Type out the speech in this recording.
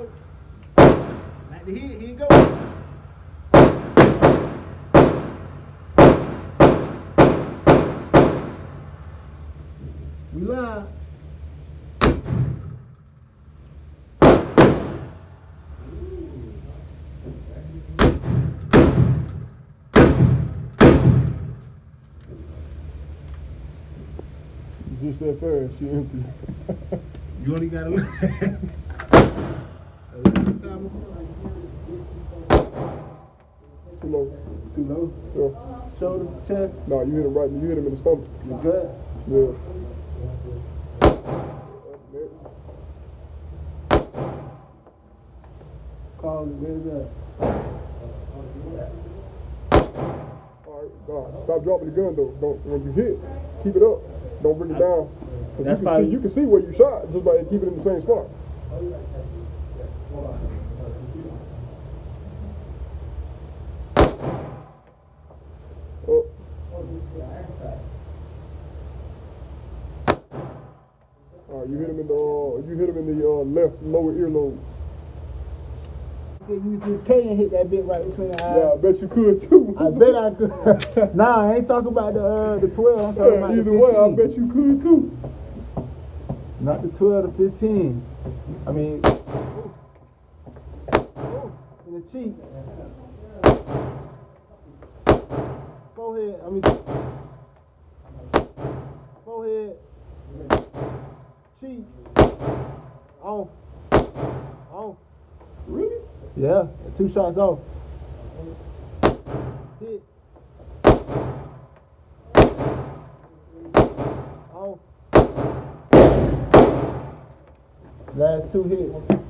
go. Like the hit, here you go. We live. Just that fast, she empty. You only gotta look. Too low. Too low? Yeah. Shoulder, chest? No, you hit him right, you hit him in the stomach. You good? Yeah. Call it, where's that? Alright, nah, stop dropping the gun though. Don't, when you hit, keep it up. Don't bring it down. That's You can see where you shot just by keeping it in the same spot. Alright, you hit him in the left lower earlobe. You could use this K and hit that bit right between the eyes. Yeah, I bet you could too. I bet I could. Nah, I ain't talking about the 12. I'm talking about Either the 15. way, I bet you could too. Not the 12 to 15. I mean, in the cheek. Forehead. I mean, forehead. Cheek. Off. Off. Really? Yeah, 2 shots off. Hit. Off. Last 2 hits.